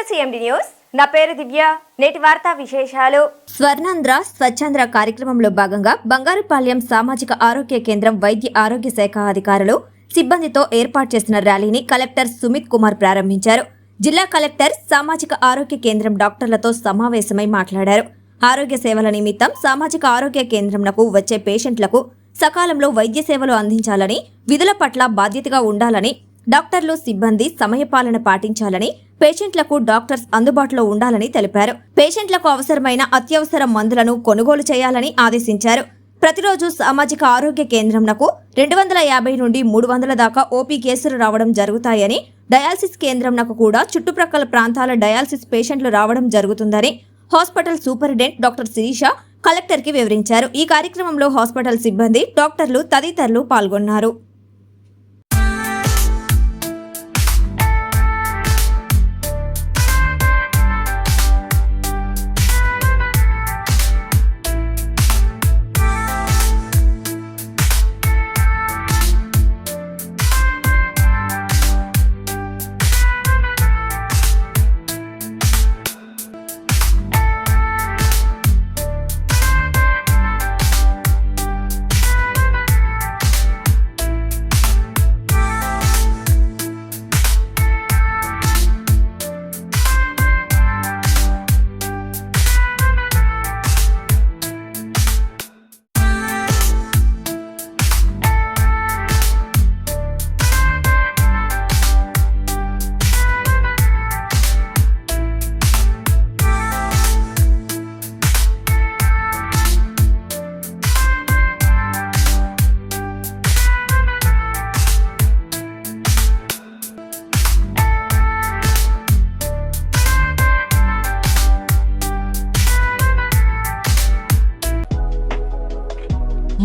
Welcome to CMD news. నా పేరు దివ్య. నేటి వార్తా విశేషాలు. స్వర్ణాంధ్ర స్వచ్ఛాంధ్ర కార్యక్రమంలో భాగంగా బంగారుపాళ్యం సామాజిక ఆరోగ్య కేంద్రం వైద్య ఆరోగ్య శాఖ అధికారులు సిబ్బందితో ఏర్పాటు చేసిన ర్యాలీని కలెక్టర్ సుమిత్ కుమార్ ప్రారంభించారు. జిల్లా కలెక్టర్ సామాజిక ఆరోగ్య కేంద్రం డాక్టర్లతో సమావేశమై మాట్లాడారు. ఆరోగ్య సేవల నిమిత్తం సామాజిక ఆరోగ్య కేంద్రంకు వచ్చే పేషెంట్లకు సకాలంలో వైద్య సేవలు అందించాలని, విధుల పట్ల బాధ్యతగా ఉండాలని, డాక్టర్లు సిబ్బంది సమయపాలన పాటించాలని, పేషెంట్లకు డాక్టర్స్ అందుబాటులో ఉండాలని తెలిపారు. పేషెంట్లకు అవసరమైన అత్యవసర మందులను కొనుగోలు చేయాలని ఆదేశించారు. ప్రతిరోజు సామాజిక ఆరోగ్య కేంద్రంకు 250 నుండి 300 దాకా ఓపీ కేసులు రావడం జరుగుతాయని, డయాలసిస్ కేంద్రంకు కూడా చుట్టుప్రక్కల ప్రాంతాల డయాలసిస్ పేషెంట్లు రావడం జరుగుతుందని హాస్పిటల్ సూపరింటెండెంట్ డాక్టర్ శిరీష కలెక్టర్కి వివరించారు. ఈ కార్యక్రమంలో హాస్పిటల్ సిబ్బంది, డాక్టర్లు తదితరులు పాల్గొన్నారు.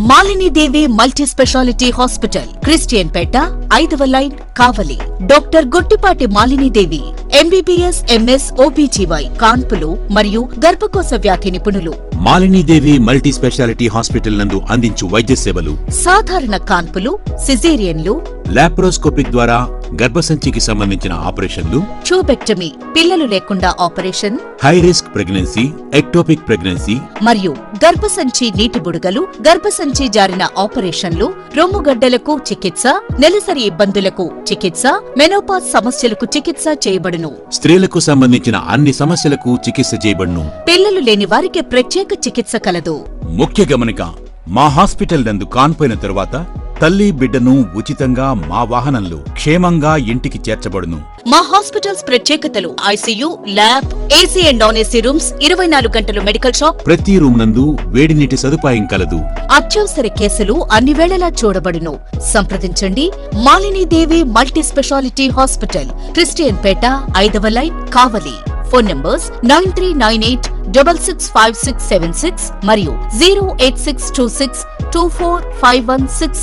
మాలిని దేవి మల్టీ స్పెషాలిటీ హాస్పిటల్, క్రిస్టియన్ పేట, 5వ లైన్, కావలి. డాక్టర్ గుట్టిపాటి మాలిని దేవి MBBS MS OBGY కాన్పులు మరియు గర్భకోశ వ్యాధి నిపుణులు. మాలిని దేవి మల్టీ స్పెషాలిటీ హాస్పిటల్ నందు అందించు వైద్య సేవలు: సాధారణ కాన్పులు, సిజేరియన్లు, లాప్రోస్కోపిక్ ద్వారా గర్భసంచికి సంబంధించిన ఆపరేషన్లు, ట్యూబెక్టమీ, పిల్లలు లేకుండా operation, high risk pregnancy, ectopic pregnancy మరియు గర్భసంచి నీటి బుడగలు, గర్భసంచి జారిన ఆపరేషన్లు, రొమ్ముగడ్డలకు చికిత్స, నెలసరి ఇబ్బందులకు చికిత్స, మెనోపాజ్ సమస్యలకు చికిత్స చేయబడును. స్త్రీలకు సంబంధించిన అన్ని సమస్యలకు చికిత్స చేయబడును. పిల్లలు లేని వారికి ప్రత్యేక చికిత్స కలదు. ముఖ్య గమనిక: మా హాస్పిటల్ నందు కాన్పోయిన తరువాత తల్లి బిడ్డను ఉచితంగా మా వాహనంలో క్షేమంగా ఇంటికి చేర్చబడును. మా హాస్పిటల్స్ ప్రత్యేకతలు: ICU, lab, AC and non AC rooms, 24 గంటలు మెడికల్ షాప్, ప్రతి రూమ్ నందు వేడి నీటి సదుపాయం కలదు. అత్యవసర కేసులు అన్ని వేళలా చూడబడును. సంప్రదించండి. మాలిని దేవి మల్టీ స్పెషాలిటీ హాస్పిటల్, క్రిస్టియన్ పేట, 5వ లైన్, కావలి. ఫోన్ నంబర్స్ 9398665676 మరియు 08626245166.